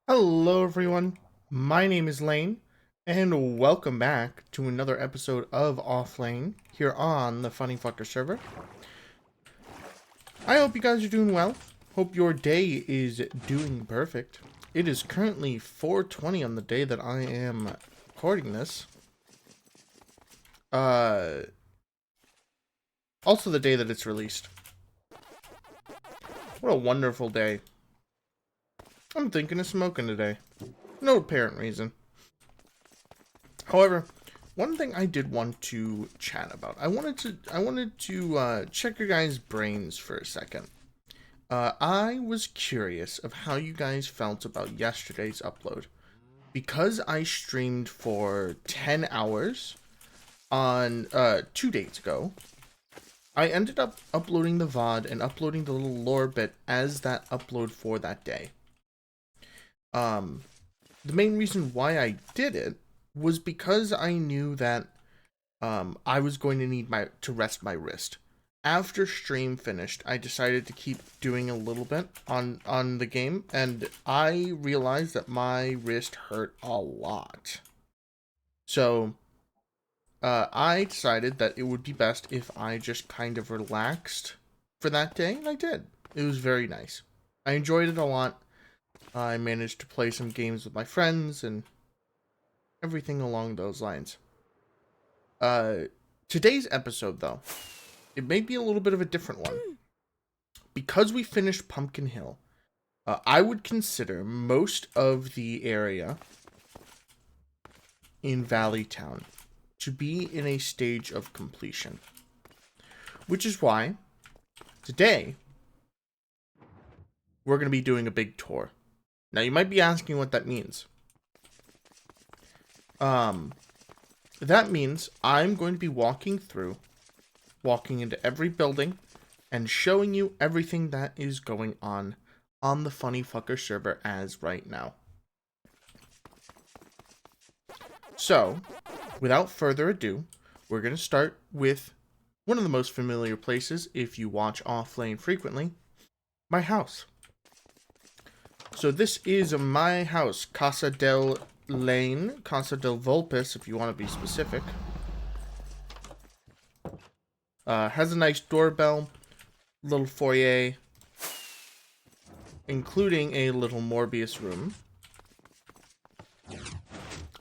Hello, everyone. My name is Laine, and welcome back to another episode of OffLaine here on the Funny Fucker server. I hope you guys are doing well. Hope your day is doing perfect. It is currently 4:20 on the day that I am recording this. Also the day that it's released. What a wonderful day. I'm thinking of smoking today. No apparent reason. However, one thing I did want to chat about. I wanted to check your guys' brains for a second. I was curious of how you guys felt about yesterday's upload. Because I streamed for 10 hours on 2 days ago, I ended up uploading the VOD and uploading the little lore bit as that upload for that day. The main reason why I did it was because I knew that I was going to need to rest my wrist. After stream finished, I decided to keep doing a little bit on the game, and I realized that my wrist hurt a lot. So I decided that it would be best if I just kind of relaxed for that day, and I did. It was very nice. I enjoyed it a lot. I managed to play some games with my friends and everything along those lines. Today's episode, though, it may be a little bit of a different one. Because we finished Pumpkin Hill, I would consider most of the area in Valleytown to be in a stage of completion. Which is why, today, we're going to be doing a big tour. Now, you might be asking what that means. That means I'm going to be walking into every building, and showing you everything that is going on the Funny Fucker server as right now. So, without further ado, we're going to start with one of the most familiar places if you watch OffLaine frequently, my house. So this is my house, Casa del Laine, Casa del Vulpes if you want to be specific. Has a nice doorbell, little foyer, including a little Morbius room.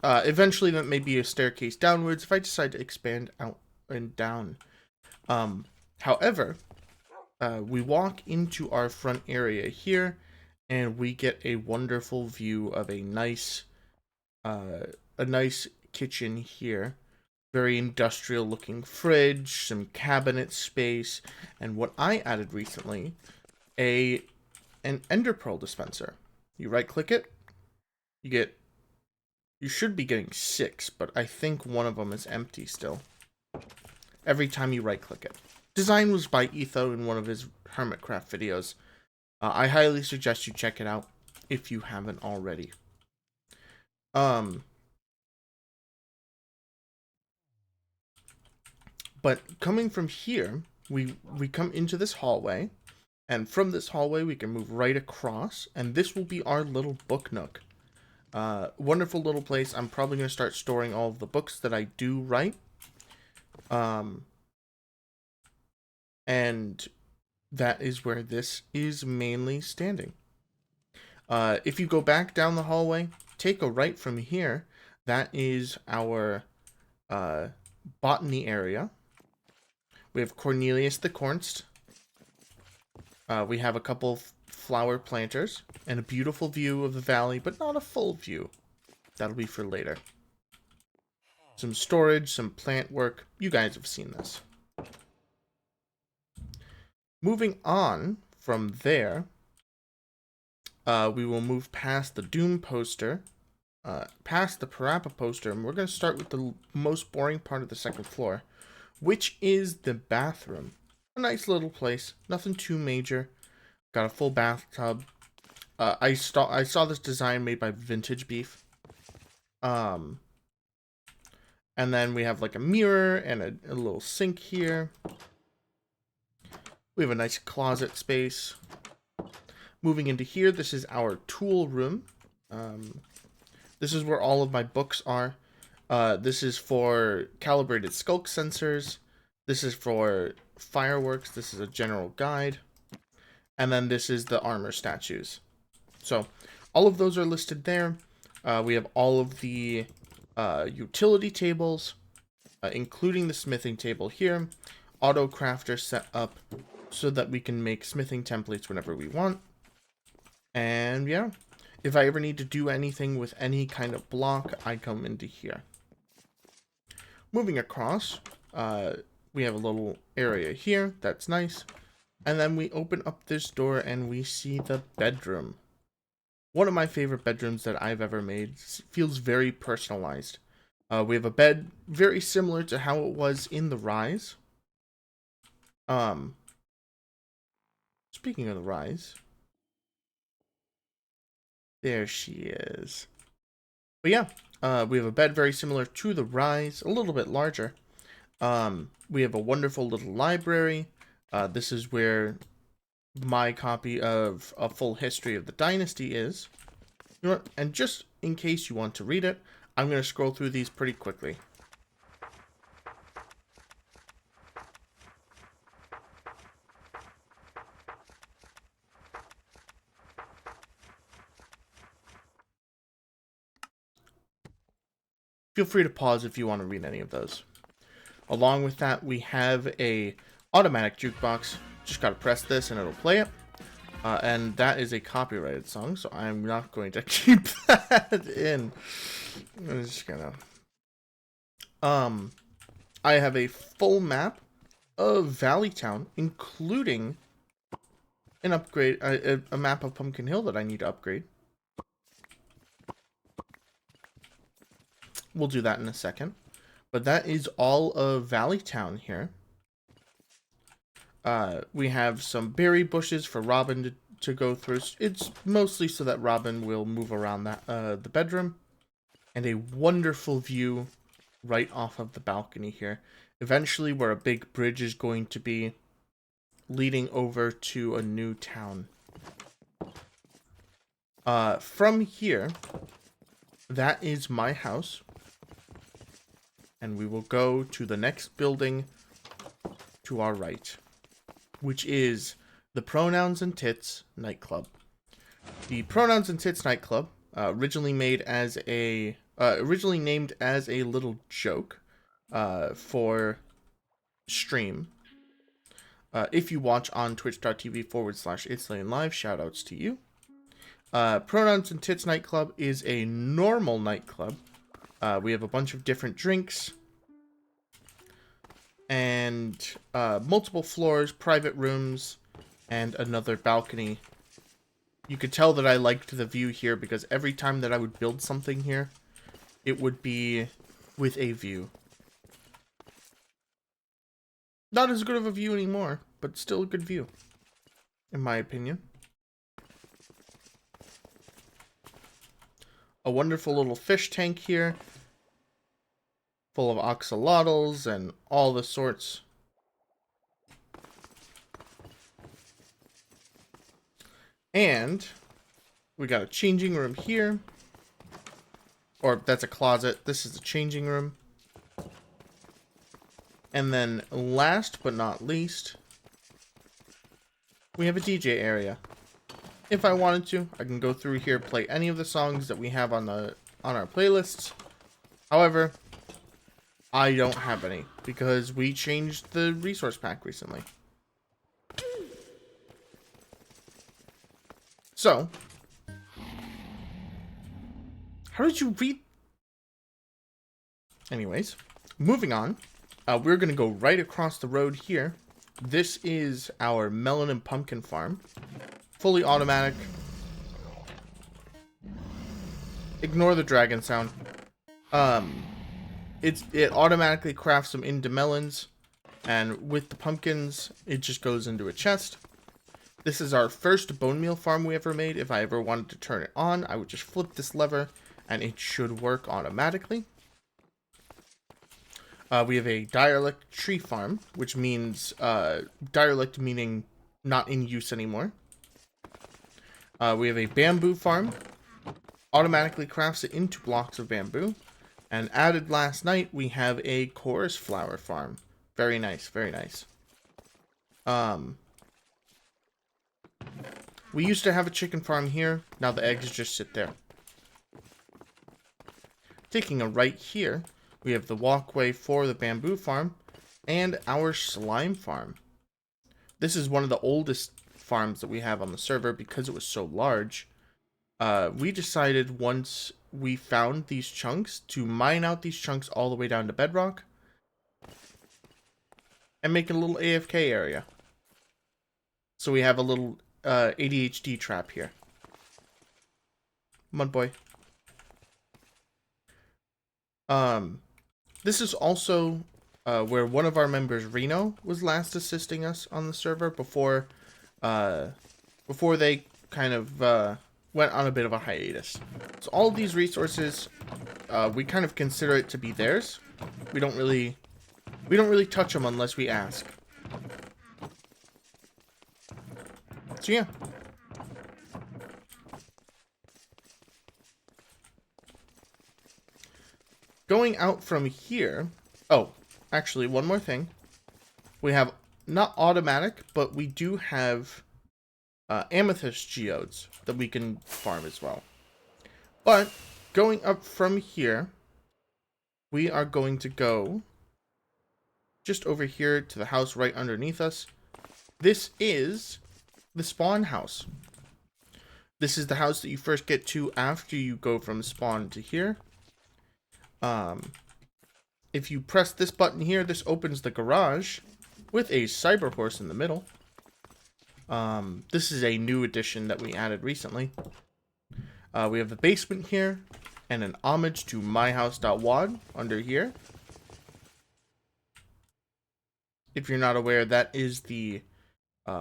Eventually that may be a staircase downwards if I decide to expand out and down. However, we walk into our front area here, and we get a wonderful view of a nice kitchen here. Very industrial looking fridge, some cabinet space, and what I added recently, an ender pearl dispenser. You right click it, you should be getting 6, but I think one of them is empty still. Every time you right click it. Design was by Etho in one of his Hermitcraft videos. I highly suggest you check it out if you haven't already. But coming from here, we come into this hallway, and from this hallway we can move right across, and this will be our little book nook. Wonderful little place. I'm probably going to start storing all of the books that I do write. And that is where this is mainly standing. If you go back down the hallway, take a right from here, that is our botany area. We have Cornelius the Cornst. We have a couple of flower planters and a beautiful view of the valley, but not a full view. That'll be for later. Some storage, some plant work. You guys have seen this. Moving on from there, we will move past the Doom poster, past the Parappa poster, and we're going to start with the most boring part of the second floor, which is the bathroom. A nice little place, nothing too major. Got a full bathtub. I saw this design made by Vintage Beef. And then we have like a mirror and a little sink here. We have a nice closet space. Moving into here, this is our tool room. This is where all of my books are. This is for calibrated skulk sensors. This is for fireworks. This is a general guide. And then this is the armor statues. So all of those are listed there. We have all of the utility tables, including the smithing table here. Auto crafter set up so that we can make smithing templates whenever we want. And yeah, if I ever need to do anything with any kind of block, I come into here. Moving across, we have a little area here. That's nice. And then we open up this door and we see the bedroom. One of my favorite bedrooms that I've ever made. It feels very personalized. We have a bed very similar to how it was in the Rise. Speaking of the Rise, there she is. But yeah, we have a bed very similar to the Rise, a little bit larger. We have a wonderful little library. This is where my copy of A Full History of the Dynasty is. You know what? And just in case you want to read it, I'm going to scroll through these pretty quickly. Feel free to pause if you want to read any of those. Along with that, we have a automatic jukebox. Just got to press this and it'll play it. And that is a copyrighted song, so I'm not going to keep that in. I'm just gonna... I have a full map of Valleytown, including an upgrade, a map of Pumpkin Hill that I need to upgrade. We'll do that in a second. But that is all of Valleytown here. We have some berry bushes for Robin to go through. It's mostly so that Robin will move around that the bedroom. And a wonderful view right off of the balcony here. Eventually, where a big bridge is going to be leading over to a new town. From here, that is my house. And we will go to the next building to our right, which is the Pronouns and Tits nightclub. The Pronouns and Tits nightclub, originally named as a little joke for stream. If you watch on twitch.tv/itslainelive, shoutouts to you. Pronouns and Tits nightclub is a normal nightclub. We have a bunch of different drinks and multiple floors, private rooms, and another balcony. You could tell that I liked the view here because every time that I would build something here, it would be with a view. Not as good of a view anymore, but still a good view, in my opinion. A wonderful little fish tank here, full of axolotls and all the sorts. And we got a changing room here. Or that's a closet. This is a changing room. And then last but not least, we have a DJ area. If I wanted to, I can go through here, play any of the songs that we have on our playlists. However, I don't have any because we changed the resource pack recently. So, how did you read? Anyways, moving on. We're going to go right across the road here. This is our melon and pumpkin farm. Fully automatic. Ignore the dragon sound. It automatically crafts them into melons. And with the pumpkins, it just goes into a chest. This is our first bone meal farm we ever made. If I ever wanted to turn it on, I would just flip this lever and it should work automatically. We have a derelict tree farm, which means derelict meaning not in use anymore. We have a bamboo farm, automatically crafts it into blocks of bamboo. And added last night, we have a chorus flower farm. Very nice, very nice. We used to have a chicken farm here. Now the eggs just sit there. Taking a right here, we have the walkway for the bamboo farm and our slime farm. This is one of the oldest farms that we have on the server because it was so large. We decided once we found these chunks to mine out these chunks all the way down to bedrock and make a little AFK area. So we have a little ADHD trap here. Mud boy. This is also where one of our members, Reno, was last assisting us on the server before they kind of went on a bit of a hiatus. So all of these resources, we kind of consider it to be theirs. We don't really touch them unless we ask. So yeah. Going out from here... Oh, actually, one more thing. We have, not automatic, but we do have amethyst geodes that we can farm as well. But, going up from here, we are going to go just over here to the house right underneath us. This is the spawn house. This is the house that you first get to after you go from spawn to here. If you press this button here, this opens the garage with a cyber horse in the middle. This is a new addition that we added recently. We have the basement here and an homage to myhouse.wad under here. If you're not aware, that is the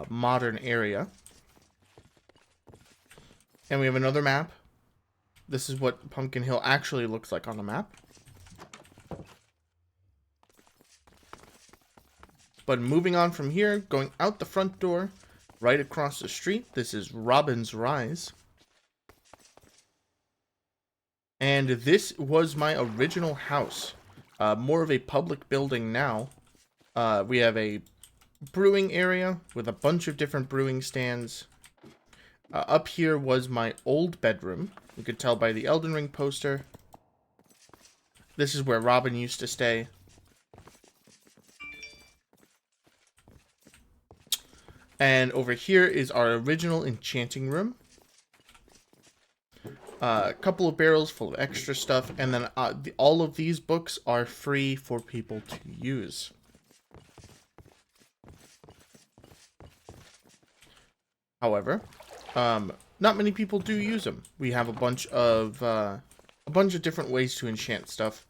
modern area. And we have another map. This is what Pumpkin Hill actually looks like on the map. But moving on from here, going out the front door, right across the street, this is Robin's Rise. And this was my original house. More of a public building now. We have a brewing area with a bunch of different brewing stands. Up here was my old bedroom. You could tell by the Elden Ring poster. This is where Robin used to stay. And over here is our original enchanting room. A couple of barrels full of extra stuff. And then all of these books are free for people to use. However, not many people do use them. We have a bunch of different ways to enchant stuff.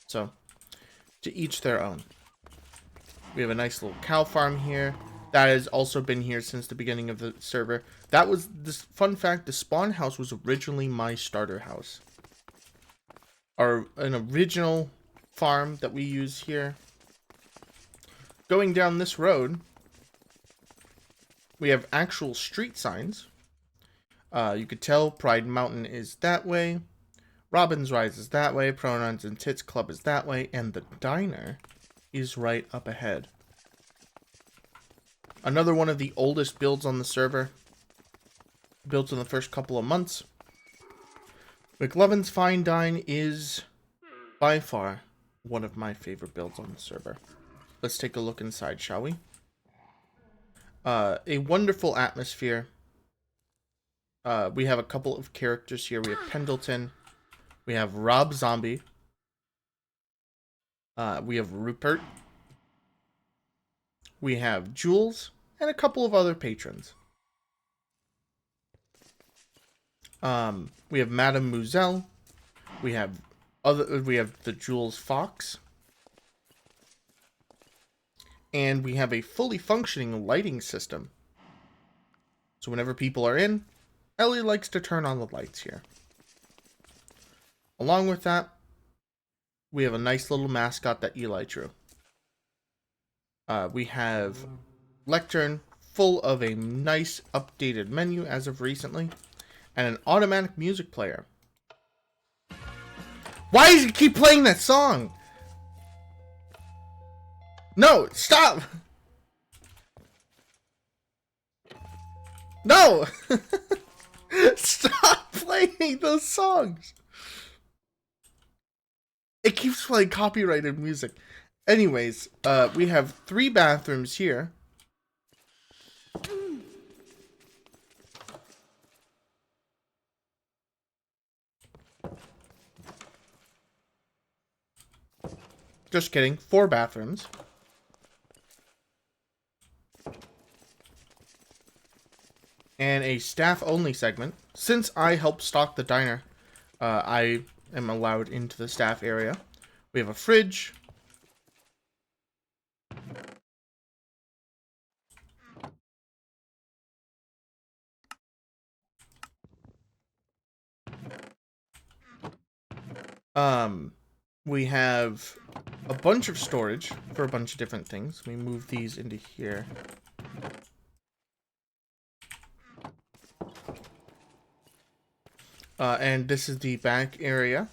So, to each their own. We have a nice little cow farm here. That has also been here since the beginning of the server. That was this fun fact. The spawn house was originally my starter house. An original farm that we use here. Going down this road, we have actual street signs. You could tell Pride Mountain is that way. Robin's Rise is that way. Pronouns and Tits Club is that way. And the diner is right up ahead. Another one of the oldest builds on the server. Built in the first couple of months. Mclovin's Fine Dine is by far one of my favorite builds on the server. Let's take a look inside, shall we? A wonderful atmosphere. We have a couple of characters here. We have Pendleton. We have Rob Zombie. We have Rupert. We have Jules. And a couple of other patrons. We have Madame Muzelle. We have the Jules Fox. And we have a fully functioning lighting system. So whenever people are in, Ellie likes to turn on the lights here. Along with that, we have a nice little mascot that Eli drew. We have Lectern, full of a nice updated menu as of recently, and an automatic music player. Why does he keep playing that song? No, stop! No! Stop playing those songs! It keeps playing copyrighted music. Anyways, we have 3 bathrooms here. Just kidding, 4 bathrooms. And a staff-only segment. Since I helped stock the diner, I am allowed into the staff area. We have a fridge. We have a bunch of storage for a bunch of different things. We move these into here. And this is the back area.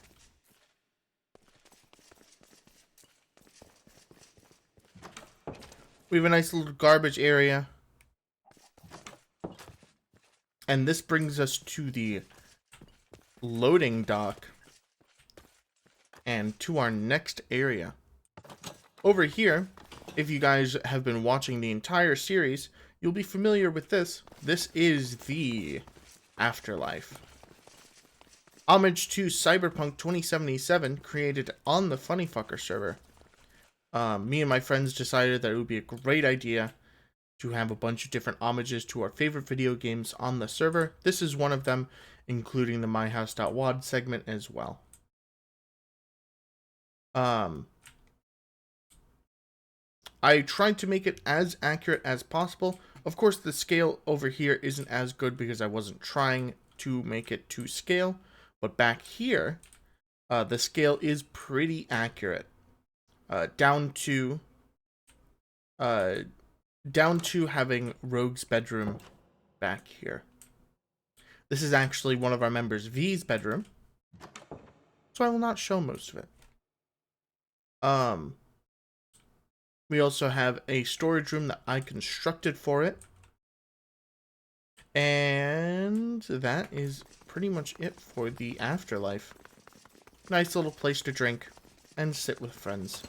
We have a nice little garbage area. And this brings us to the loading dock. And to our next area. Over here, if you guys have been watching the entire series, you'll be familiar with this. This is the afterlife. Homage to Cyberpunk 2077, created on the Funny Fucker server. Me and my friends decided that it would be a great idea to have a bunch of different homages to our favorite video games on the server. This is one of them, including the myhouse.wad segment as well. I tried to make it as accurate as possible. Of course, the scale over here isn't as good because I wasn't trying to make it to scale. But back here, the scale is pretty accurate. Down to having Rogue's bedroom back here. This is actually one of our members, V's bedroom. So I will not show most of it. We also have a storage room that I constructed for it. And that is pretty much it for the afterlife. Nice little place to drink and sit with friends.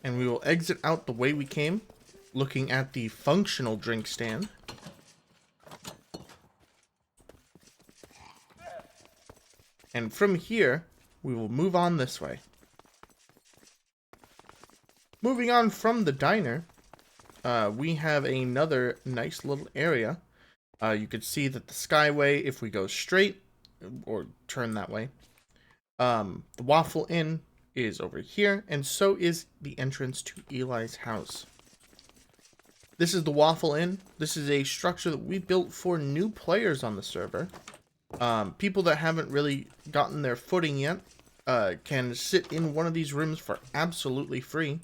And we will exit out the way we came, looking at the functional drink stand. And from here, we will move on this way. Moving on from the diner, we have another nice little area. You can see that the Skyway, if we go straight, or turn that way, the Waffle Inn is over here, and so is the entrance to Eli's house. This is the Waffle Inn. This is a structure that we built for new players on the server. People that haven't really gotten their footing yet can sit in one of these rooms for absolutely free.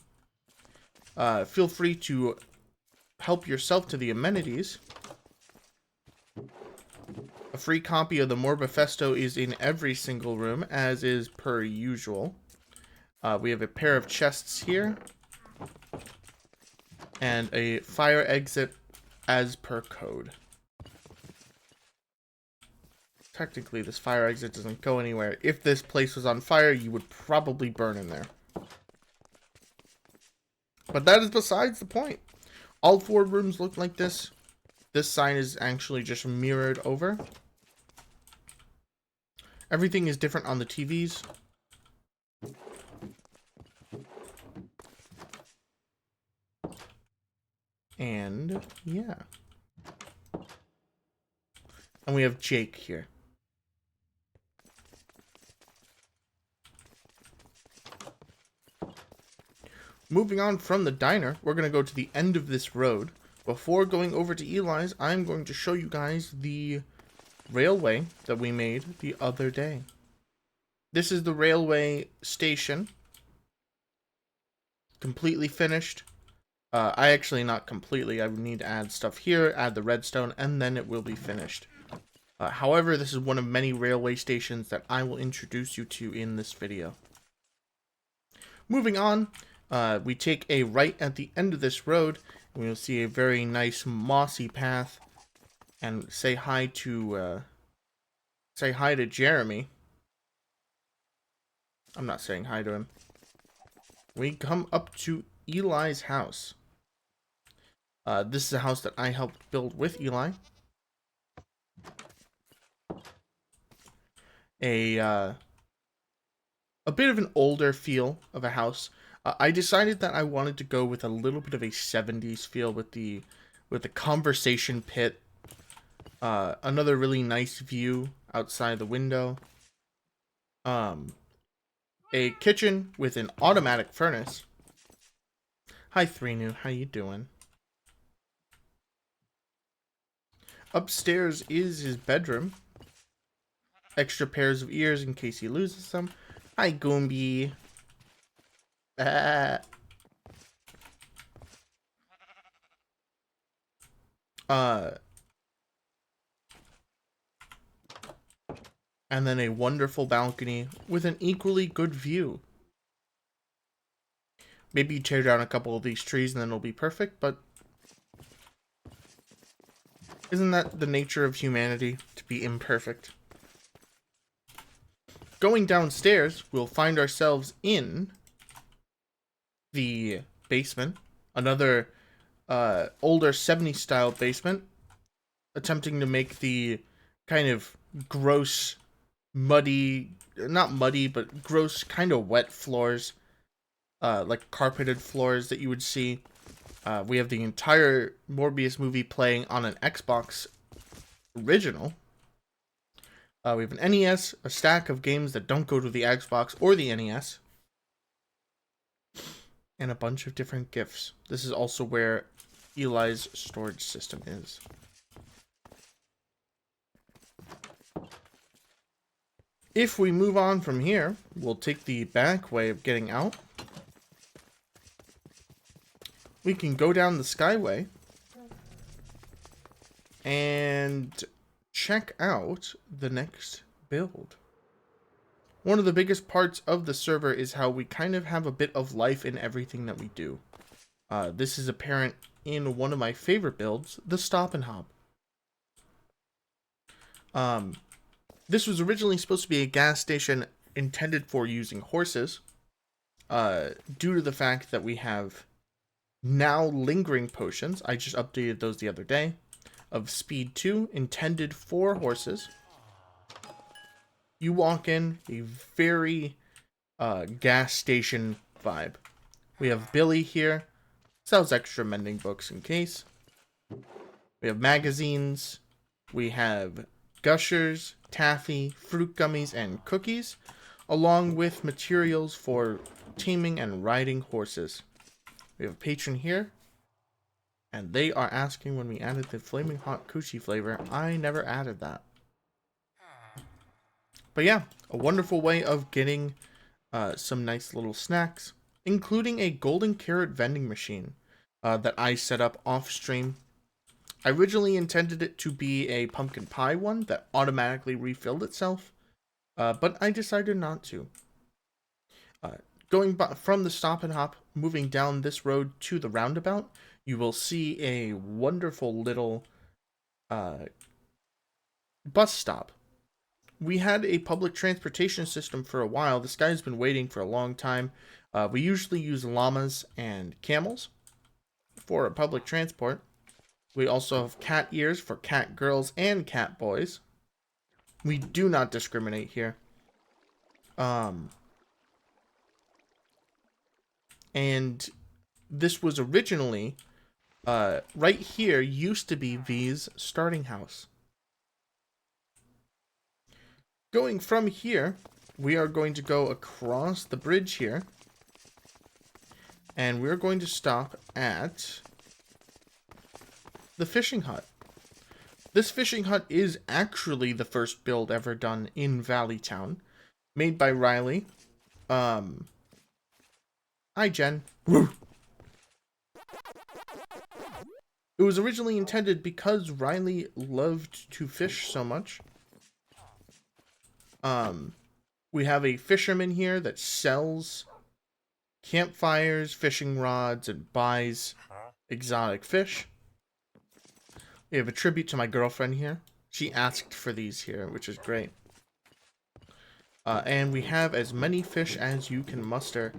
Feel free to help yourself to the amenities. A free copy of the Morbifesto is in every single room, as is per usual. We have a pair of chests here. And a fire exit as per code. Technically, this fire exit doesn't go anywhere. If this place was on fire, you would probably burn in there. But that is besides the point. All 4 rooms look like this. This sign is actually just mirrored over. Everything is different on the TVs. And, yeah. And we have Jake here. Moving on from the diner, we're going to go to the end of this road. Before going over to Eli's, I'm going to show you guys the railway that we made the other day. This is the railway station. Completely finished. I actually not completely. I would need to add stuff here, add the redstone, and then it will be finished. However, this is one of many railway stations that I will introduce you to in this video. Moving on, we take a right at the end of this road, and we'll see a very nice mossy path, and say hi to Jeremy. I'm not saying hi to him. We come up to Eli's house. This is a house that I helped build with Eli. A bit of an older feel of a house. I decided that I wanted to go with a little bit of a 70s feel with the conversation pit. Another really nice view outside the window. A kitchen with an automatic furnace. Hi, 3new. How you doing? Upstairs is his bedroom. Extra pairs of ears in case he loses them. Hi, Goombi. And then a wonderful balcony with an equally good view. Maybe tear down a couple of these trees and then it'll be perfect, but isn't that the nature of humanity, to be imperfect? Going downstairs, we'll find ourselves in the basement. Another older 70s style basement. Attempting to make the kind of gross, muddy, not muddy, but gross, kind of wet floors. Like carpeted floors that you would see. We have the entire Morbius movie playing on an Xbox original. We have an NES, a stack of games that don't go to the Xbox or the NES, and a bunch of different GIFs. This is also where Eli's storage system is. If we move on from here, we'll take the back way of getting out. We can go down the Skyway and check out the next build. One of the biggest parts of the server is how we kind of have a bit of life in everything that we do. This is apparent in one of my favorite builds, the Stop and Hop. This was originally supposed to be a gas station intended for using horses, due to the fact that we have now lingering potions. I just updated those the other day, of speed 2, intended for horses. You walk in, a very gas station vibe. We have Billy here, sells extra mending books in case. We have magazines. We have gushers, taffy, fruit gummies, and cookies, along with materials for taming and riding horses. We have a patron here, and they are asking when we added the flaming hot coochie flavor. I never added that. But yeah, a wonderful way of getting some nice little snacks, including a golden carrot vending machine that I set up off stream. I originally intended it to be a pumpkin pie one that automatically refilled itself, but I decided not to. Going from the Stop and Hop, moving down this road to the roundabout, you will see a wonderful little bus stop. We had a public transportation system for a while. This guy's been waiting for a long time. We usually use llamas and camels for public transport. We also have cat ears for cat girls and cat boys. We do not discriminate here. And this was originally, right here used to be V's starting house. Going from here, we are going to go across the bridge here. And we're going to stop at the fishing hut. This fishing hut is actually the first build ever done in Valleytown, made by Riley. Hi, Jen. Woo. was originally intended because Riley loved to fish so much. We have a fisherman here that sells campfires, fishing rods, and buys exotic fish. We have a tribute to my girlfriend here. She asked for these here, which is great. And we have as many fish as you can muster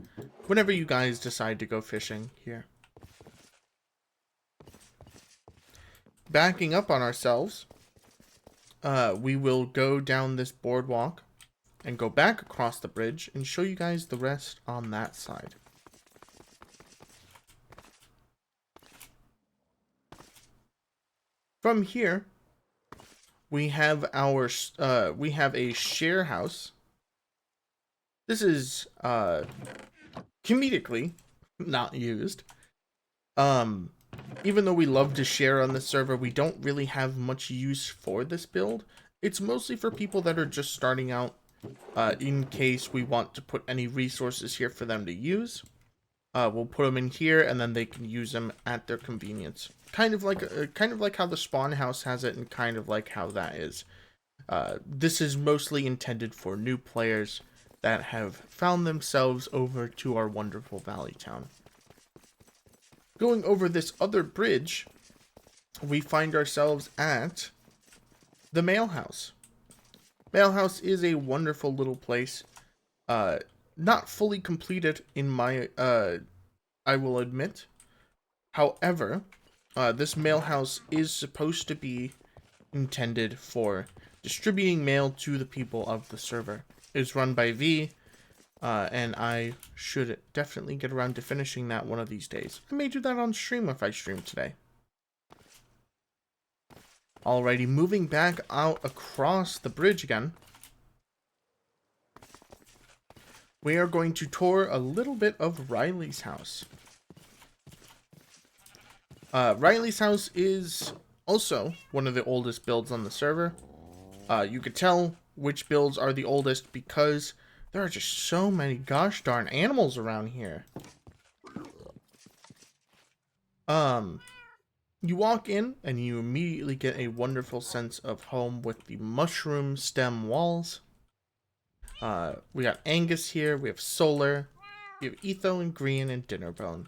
whenever you guys decide to go fishing here. Backing up on ourselves, we will go down this boardwalk and go back across the bridge and show you guys the rest on that side. From here, we have our we have a share house. This is comedically not used. Even though we love to share on this server, we don't really have much use for this build. It's mostly for people that are just starting out, in case we want to put any resources here for them to use. We'll put them in here, and then they can use them at their convenience. Kind of like how the spawn house has it, and kind of like how that is. This is mostly intended for new players that have found themselves over to our wonderful valleytown. Going over this other bridge, we find ourselves at the mail house. Mail house is a wonderful little place. Not fully completed in my, I will admit. However, this mail house is supposed to be intended for distributing mail to the people of the server. It is run by V, and I should definitely get around to finishing that one of these days. I may do that on stream if I stream today. Alrighty, moving back out across the bridge again. We are going to tour a little bit of Riley's house. Riley's house is also one of the oldest builds on the server. You could tell which builds are the oldest because there are just so many gosh darn animals around here. You walk in and you immediately get a wonderful sense of home with the mushroom stem walls. We got Angus here, we have Solar, we have Etho and Green and Dinnerbone.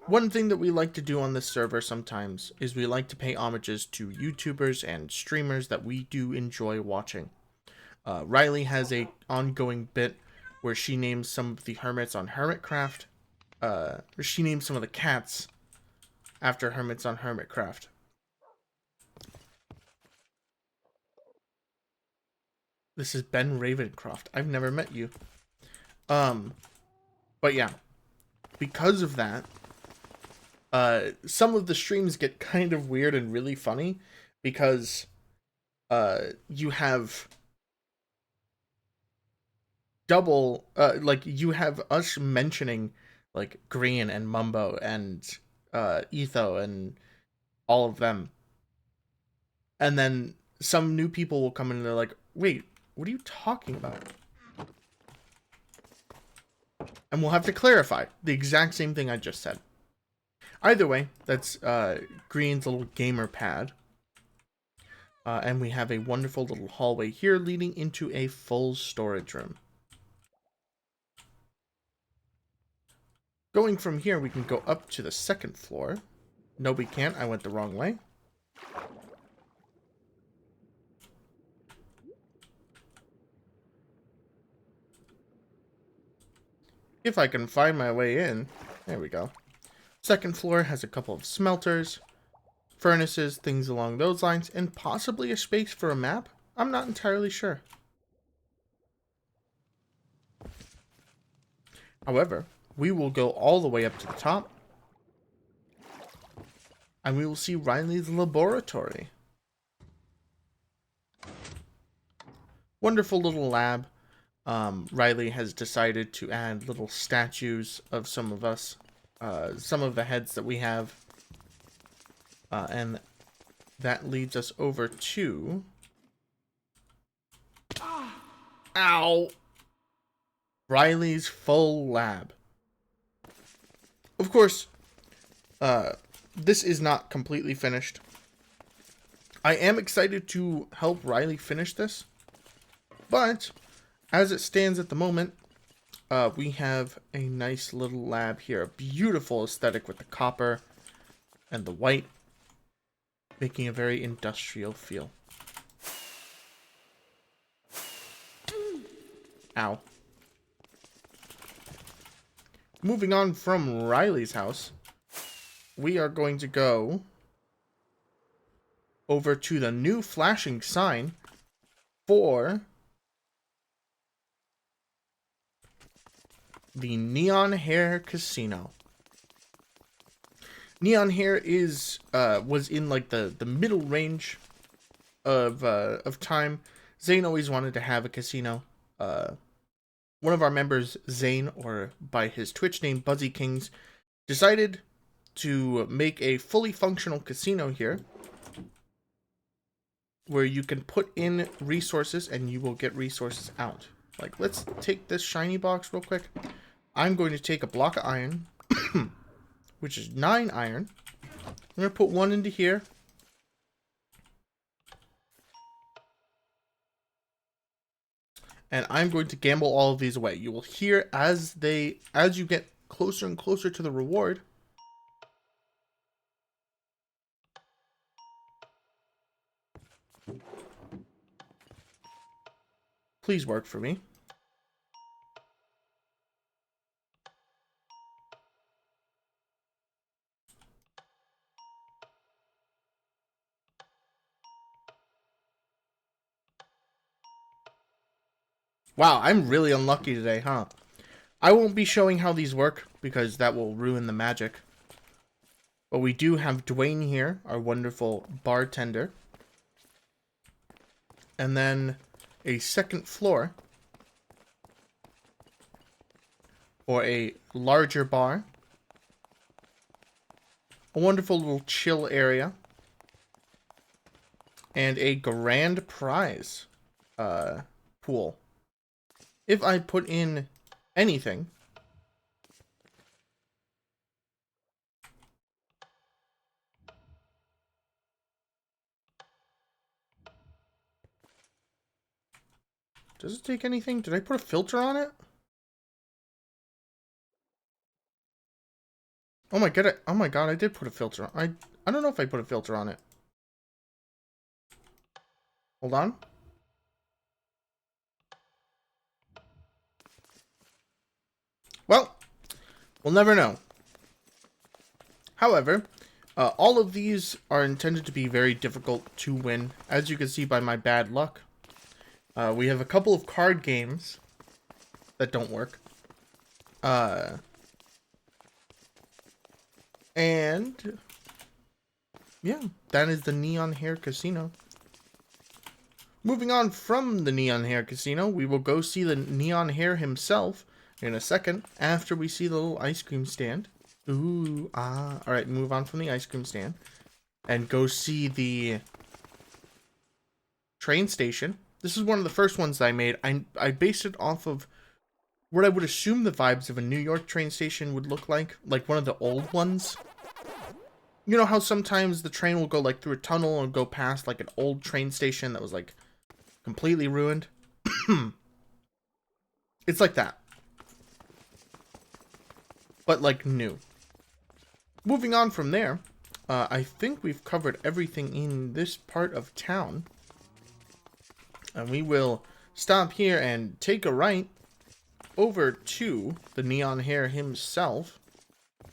One thing that we like to do on this server sometimes is we like to pay homages to YouTubers and streamers that we do enjoy watching. Riley has a ongoing bit where she names some of the hermits on Hermitcraft. Or she names some of the cats after hermits on Hermitcraft. This is Ben Ravencroft. I've never met you. But yeah, because of that, some of the streams get kind of weird and really funny because you have double, like you have us mentioning like Green and Mumbo and Etho and all of them, and then some new people will come in and they're like, wait, what are you talking about? And we'll have to clarify the exact same thing I just said. Either way, that's Green's little gamer pad. And we have a wonderful little hallway here leading into a full storage room. Going from here, we can go up to the second floor. No, we can't. I went the wrong way. If I can find my way in. There we go. Second floor has a couple of smelters, furnaces, things along those lines, and possibly a space for a map. I'm not entirely sure. However, we will go all the way up to the top, and we will see Riley's laboratory. Wonderful little lab. Riley has decided to add little statues of some of us, some of the heads that we have, and that leads us over to... Ow! Riley's full lab. Of course, this is not completely finished. I am excited to help Riley finish this, but as it stands at the moment, we have a nice little lab here. A beautiful aesthetic with the copper and the white, making a very industrial feel. Ow. Moving on from Riley's house, we are going to go over to the new flashing sign for the Neon Hare Casino. Neon Hare is was in like the middle range of time. Zane always wanted to have a casino. One of our members, Zane, or by his Twitch name, BuzzyKings, decided to make a fully functional casino here, where you can put in resources and you will get resources out. Like, let's take this shiny box real quick. I'm going to take a block of iron, which is 9 iron. I'm going to put 1 into here. And I'm going to gamble all of these away. You will hear as you get closer and closer to the reward. Please work for me. Wow, I'm really unlucky today, huh? I won't be showing how these work because that will ruin the magic. But we do have Dwayne here, our wonderful bartender. And then a second floor, or a larger bar. A wonderful little chill area. And a grand prize pool. If I put in anything, does it take anything? Did I put a filter on it? Oh my god, I did put a filter on. I don't know if I put a filter on it. Hold on. Well, we'll never know. However, all of these are intended to be very difficult to win, as you can see by my bad luck. We have a couple of card games that don't work. And yeah, that is the Neon Hare Casino. Moving on from the Neon Hare Casino, we will go see the Neon Hare himself in a second, after we see the little ice cream stand. Ooh, ah. Alright, move on from the ice cream stand. And go see the train station. This is one of the first ones that I made. I based it off of what I would assume the vibes of a New York train station would look like one of the old ones. You know how sometimes the train will go like through a tunnel and go past like an old train station that was like completely ruined? It's like that. But like new. Moving on from there, I think we've covered everything in this part of town. And we will stop here and take a right over to the Neon Hare himself,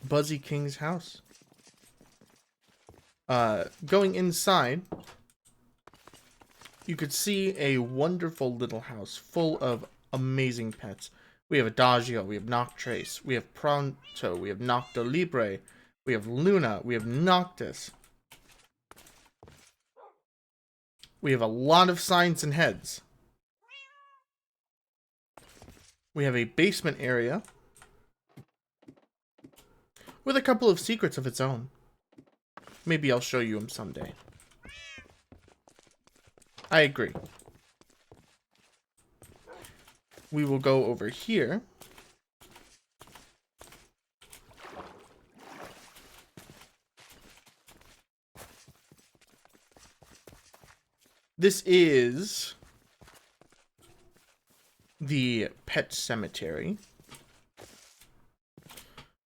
BuzzyKing's house. Going inside, you could see a wonderful little house full of amazing pets. We have Adagio, we have Noctrace, we have Pronto, we have Noctolibre, we have Luna, we have Noctis. We have a lot of signs and heads. We have a basement area with a couple of secrets of its own. Maybe I'll show you them someday. I agree. We will go over here. This is the pet cemetery.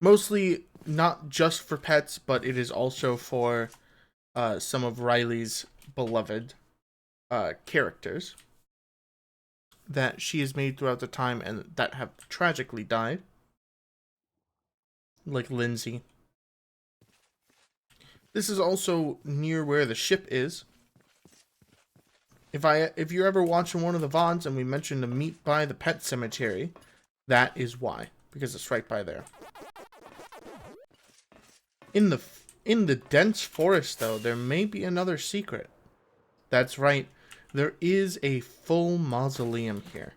Mostly not just for pets, but it is also for some of Riley's beloved characters that she has made throughout the time and that have tragically died. Like Lindsay. This is also near where the ship is. If you're ever watching one of the VODs and we mentioned to meet by the pet cemetery, that is why. Because it's right by there. In the dense forest, though, there may be another secret. That's right. There is a full mausoleum here.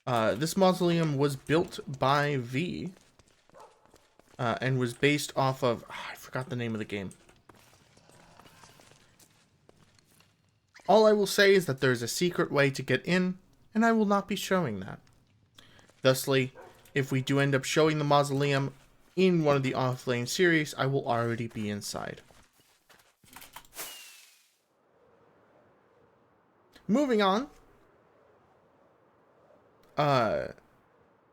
This mausoleum was built by V. And was based off of... I forgot the name of the game. All I will say is that there's a secret way to get in, and I will not be showing that. Thusly, if we do end up showing the mausoleum in one of the OffLaine series, I will already be inside. Moving on.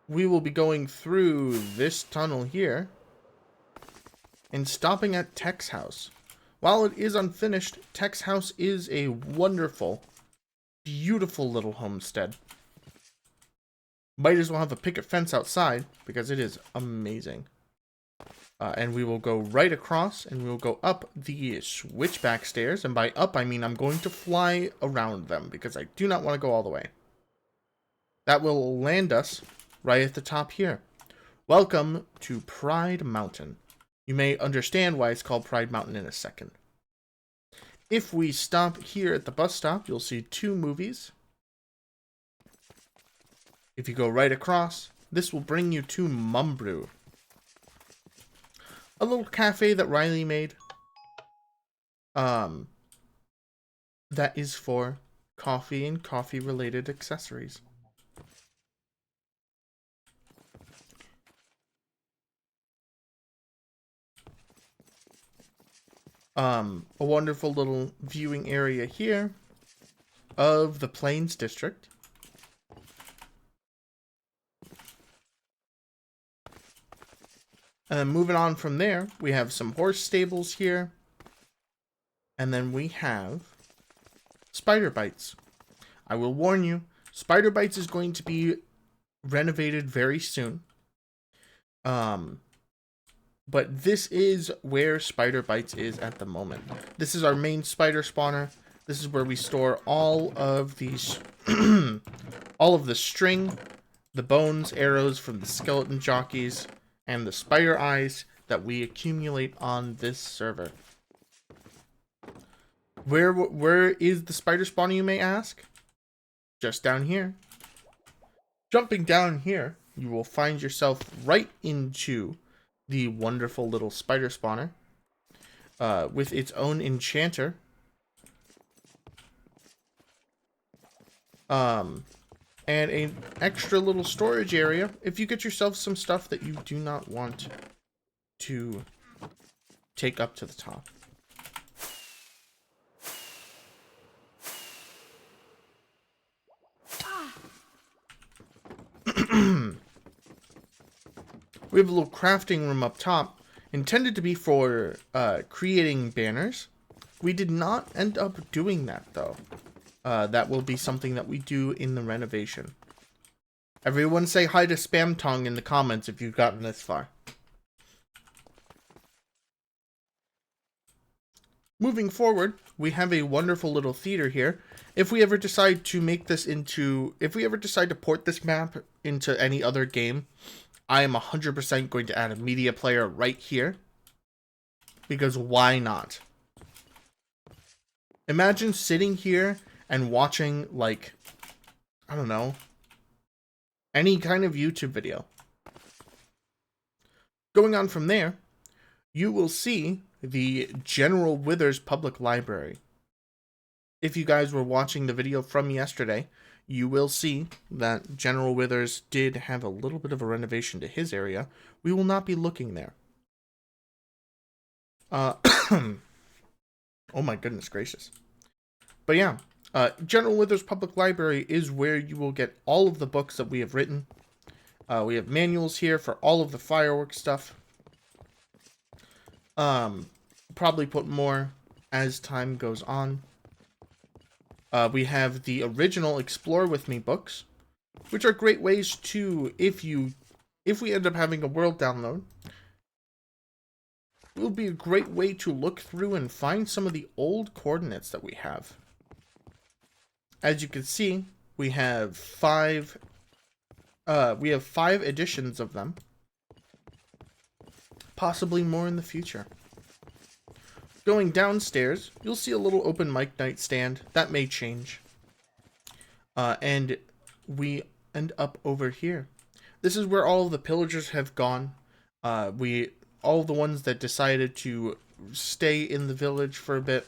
We will be going through this tunnel here and stopping at Tech's house. While it is unfinished, Tech's house is a wonderful, beautiful little homestead. Might as well have a picket fence outside, because it is amazing. And we will go right across, and we will go up the switchback stairs. And by up, I mean I'm going to fly around them, because I do not want to go all the way. That will land us right at the top here. Welcome to Pride Mountain. You may understand why it's called Pride Mountain in a second. If we stop here at the bus stop, you'll see two movies. If you go right across, this will bring you to MumBrew. A little cafe that Riley made. That is for coffee and coffee-related accessories. A wonderful little viewing area here of the Plains District. And then moving on from there, we have some horse stables here. And then we have Spider Bytes. I will warn you, Spider Bytes is going to be renovated very soon. But this is where Spider Bytes is at the moment. This is our main spider spawner. This is where we store all of these, all of the string, the bones, arrows from the skeleton jockeys, and the spider eyes that we accumulate on this server. Where is the spider spawner, you may ask? Just down here. Jumping down here, you will find yourself right into the wonderful little spider spawner with its own enchanter. And an extra little storage area if you get yourself some stuff that you do not want to take up to the top. We have a little crafting room up top, intended to be for creating banners. We did not end up doing that, though. That will be something that we do in the renovation. Everyone say hi to Spam Tongue in the comments if you've gotten this far. Moving forward, we have a wonderful little theater here. If we ever decide to make this into... If we ever decide to port this map into any other game, I am 100% going to add a media player right here. Because why not? Imagine sitting here and watching, like, I don't know, any kind of YouTube video. Going on from there, you will see the General Withers Public Library. If you guys were watching the video from yesterday, you will see that General Withers did have a little bit of a renovation to his area. We will not be looking there. Oh my goodness gracious. But yeah, General Withers Public Library is where you will get all of the books that we have written. We have manuals here for all of the fireworks stuff. Probably put more as time goes on. We have the original Explore With Me books, which are great ways to, if we end up having a world download, it will be a great way to look through and find some of the old coordinates that we have. As you can see, we have five editions of them. Possibly more in the future. Going downstairs, you'll see a little open mic nightstand. That may change. And we end up over here. This is where all of the pillagers have gone. All the ones that decided to stay in the village for a bit.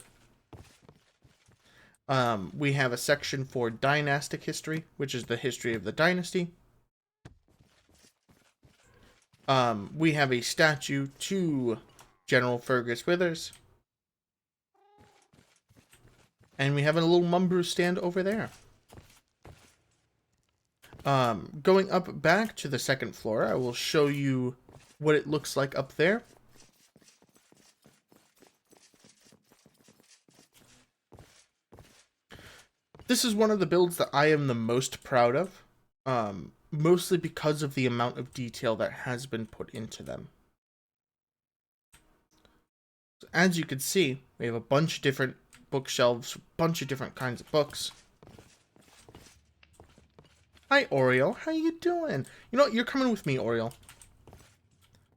We have a section for dynastic history, which is the history of the dynasty. We have a statue to General Fergus Withers. And we have a little MumBrew stand over there. Going up back to the second floor, I will show you what it looks like up there. This is one of the builds that I am the most proud of, mostly because of the amount of detail that has been put into them. So as you can see, we have a bunch of different bookshelves, a bunch of different kinds of books. Hi, Oreo. How you doing? You know what? You're coming with me, Oreo.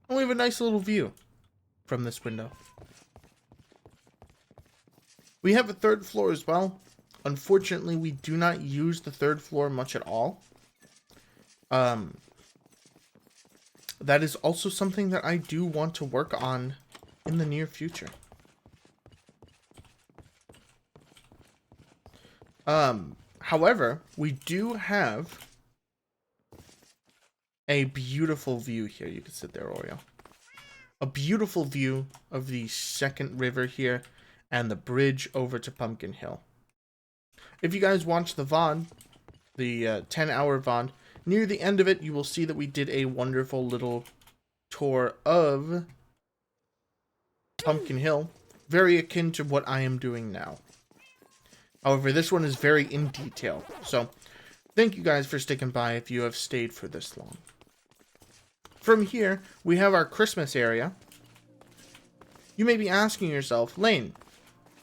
And we have a nice little view from this window. We have a third floor as well. Unfortunately, we do not use the third floor much at all. That is also something that I do want to work on in the near future. However, we do have a beautiful view here. You can sit there, Oreo. A beautiful view of the second river here and the bridge over to Pumpkin Hill. If you guys watch the VOD, the 10-hour VOD, near the end of it, you will see that we did a wonderful little tour of Pumpkin Hill, very akin to what I am doing now. However, this one is very in detail, so thank you guys for sticking by if you have stayed for this long. From here, we have our Christmas area. You may be asking yourself, Laine,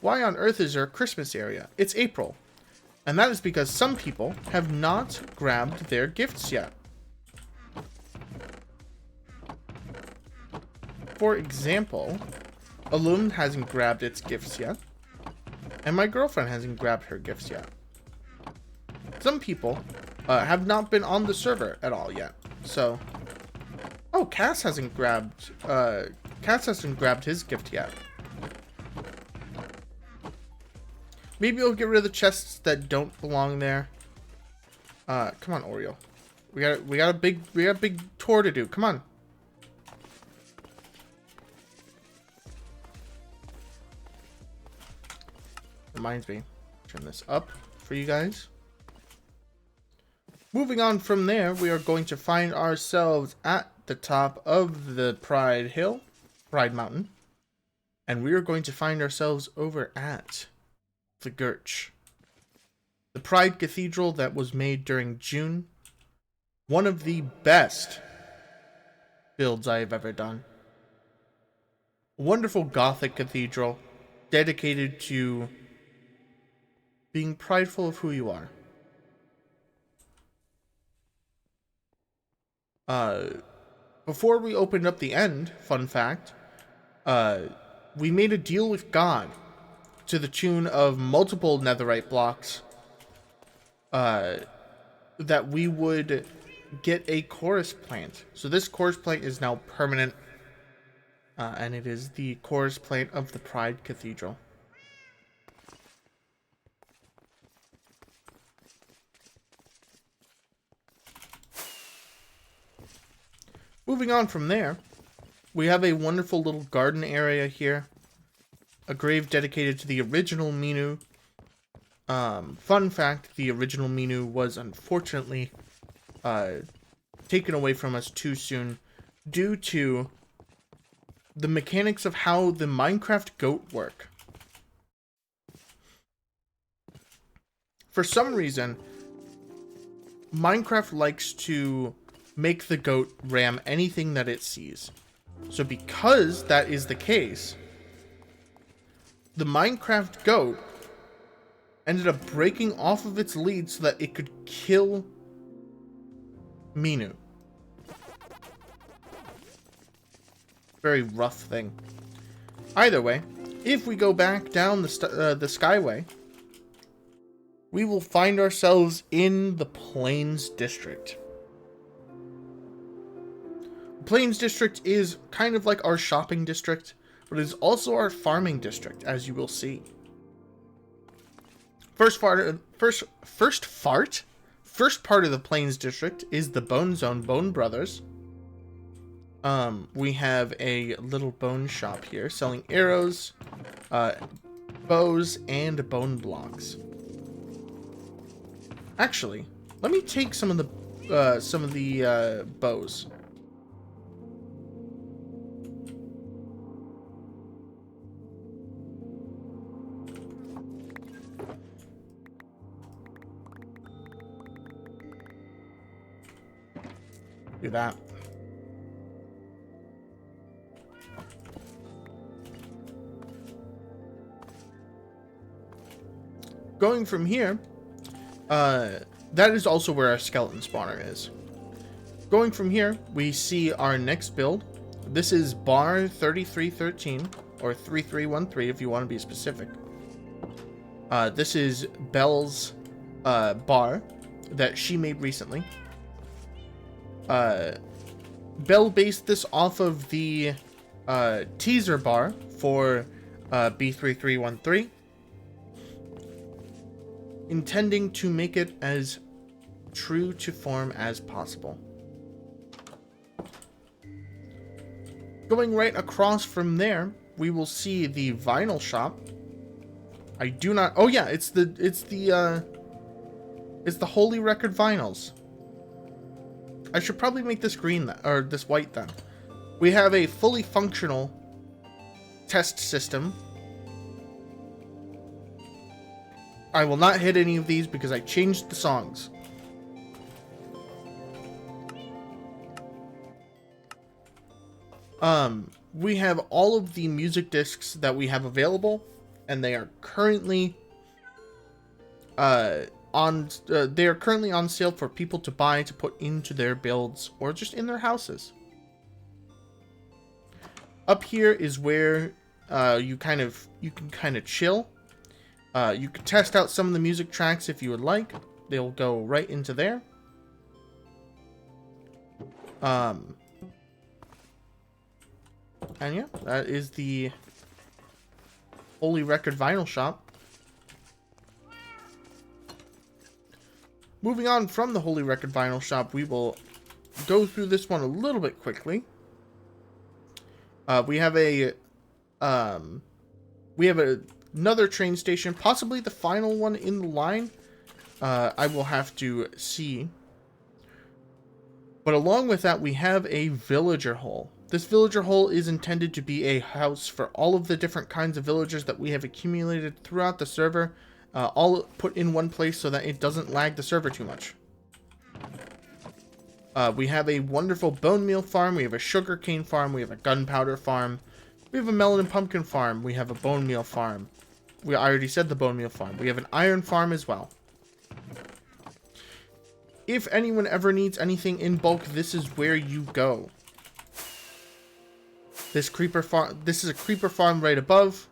why on earth is there a Christmas area? It's April. And that is because some people have not grabbed their gifts yet. For example, Alum hasn't grabbed its gifts yet. And my girlfriend hasn't grabbed her gifts yet. Some people have not been on the server at all yet. So, oh, Cass hasn't grabbed his gift yet. Maybe we'll get rid of the chests that don't belong there. Come on, Oreo. We got a big tour to do. Come on. Reminds me, turn this up for you guys. Moving on from there, we are going to find ourselves at the top of the Pride Mountain. And we are going to find ourselves over at the Gurch. The Pride Cathedral that was made during June. One of the best builds I have ever done. A wonderful Gothic cathedral dedicated to being prideful of who you are. Before we opened up the end, fun fact, we made a deal with God to the tune of multiple netherite blocks, that we would get a chorus plant. So this chorus plant is now permanent, and it is the chorus plant of the Pride Cathedral. Moving on from there, we have a wonderful little garden area here. a grave dedicated to the original Minu. Fun fact, the original Minu was unfortunately taken away from us too soon due to the mechanics of how the Minecraft goat work. For some reason, Minecraft likes to make the goat ram anything that it sees. So because that is the case, the Minecraft goat ended up breaking off of its lead so that it could kill Minu. Very rough thing. Either way, if we go back down the Skyway, we will find ourselves in the Plains District. The Plains District is kind of like our shopping district, but it is also our farming district, as you will see. First part of the Plains District is the Bone Zone, Bone Brothers. We have a little bone shop here selling arrows, bows, and bone blocks. Actually, let me take some of the bows. Do that. Going from here, that is also where our skeleton spawner is. Going from here, we see our next build. This is bar 3313, or 3313 if you want to be specific. This is Belle's bar that she made recently. Belle based this off of the teaser bar for B3313, intending to make it as true to form as possible. Going right across from there, we will see the vinyl shop. I do not. Oh yeah, it's the Holy Record vinyls. I should probably make this green or this white then. We have a fully functional test system. I will not hit any of these because I changed the songs. We have all of the music discs that we have available, and they are currently on sale for people to buy to put into their builds or just in their houses. Up here is where you can kind of chill. You can test out some of the music tracks if you would like. They'll go right into there. And yeah, that is the Holy Record vinyl shop. Moving on from the Holy Record vinyl shop, we will go through this one a little bit quickly. We have another train station, possibly the final one in the line. I will have to see. But along with that, we have a villager hole. This villager hole is intended to be a house for all of the different kinds of villagers that we have accumulated throughout the server, all put in one place so that it doesn't lag the server too much. We have a wonderful bone meal farm, we have a sugarcane farm, we have a gunpowder farm, we have a melon and pumpkin farm, we have a bone meal farm. I already said the bone meal farm. We have an iron farm as well. If anyone ever needs anything in bulk, this is where you go. This is a creeper farm right above.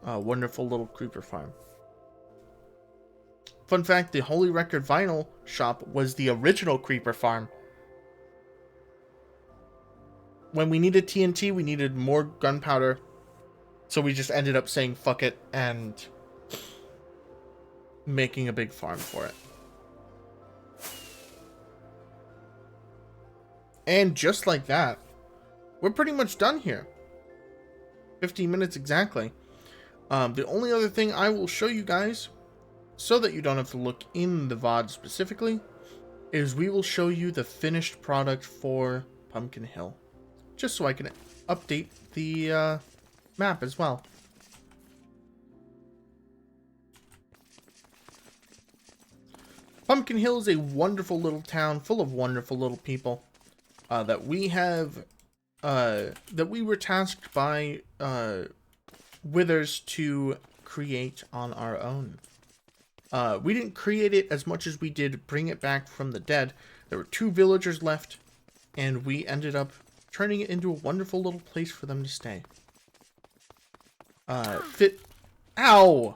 A wonderful little creeper farm. Fun fact, the Holy Record vinyl shop was the original creeper farm. When we needed TNT, we needed more gunpowder. So we just ended up saying fuck it and making a big farm for it. And just like that, we're pretty much done here. 15 minutes exactly. The only other thing I will show you guys, so that you don't have to look in the VOD specifically, is we will show you the finished product for Pumpkin Hill. Just so I can update the map as well. Pumpkin Hill is a wonderful little town full of wonderful little people that we were tasked by Withers to create on our own. We didn't create it as much as we did bring it back from the dead. There were 2 villagers left, and we ended up turning it into a wonderful little place for them to stay. Ow!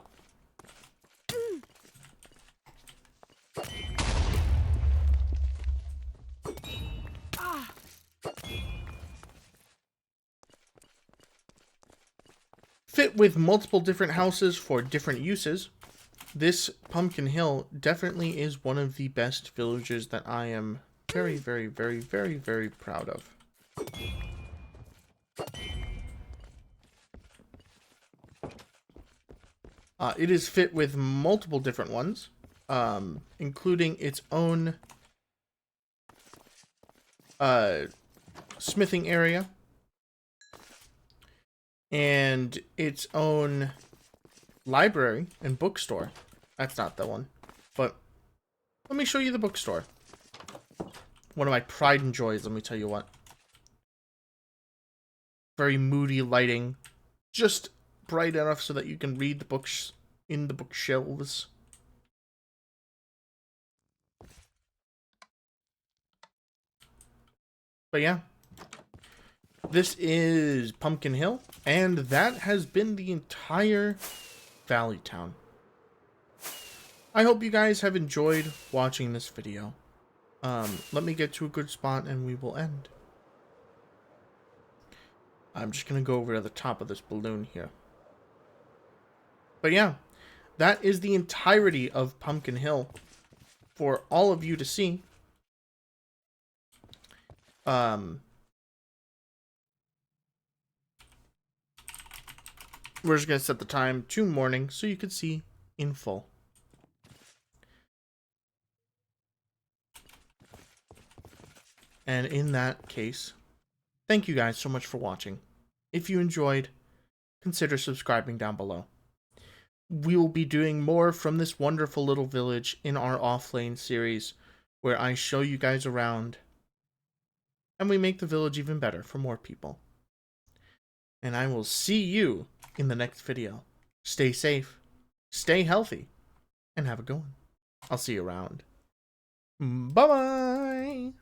Fit with multiple different houses for different uses. This Pumpkin Hill definitely is one of the best villages that I am very, very, very, very, very proud of. It is fit with multiple different ones, including its own smithing area and its own library and bookstore. That's not that one, but let me show you the bookstore. One of my pride and joys, let me tell you what. Very moody lighting, just bright enough so that you can read the books in the bookshelves. But yeah, this is Pumpkin Hill, and that has been the entire Valleytown. I hope you guys have enjoyed watching this video. Let me get to a good spot and we will end. I'm just going to go over to the top of this balloon here. But yeah, that is the entirety of Pumpkin Hill for all of you to see. We're just going to set the time to morning so you can see in full. And in that case, thank you guys so much for watching. If you enjoyed, consider subscribing down below. We will be doing more from this wonderful little village in our OffLaine series, where I show you guys around, and we make the village even better for more people. And I will see you in the next video. Stay safe, stay healthy, and have a good one. I'll see you around. Bye-bye!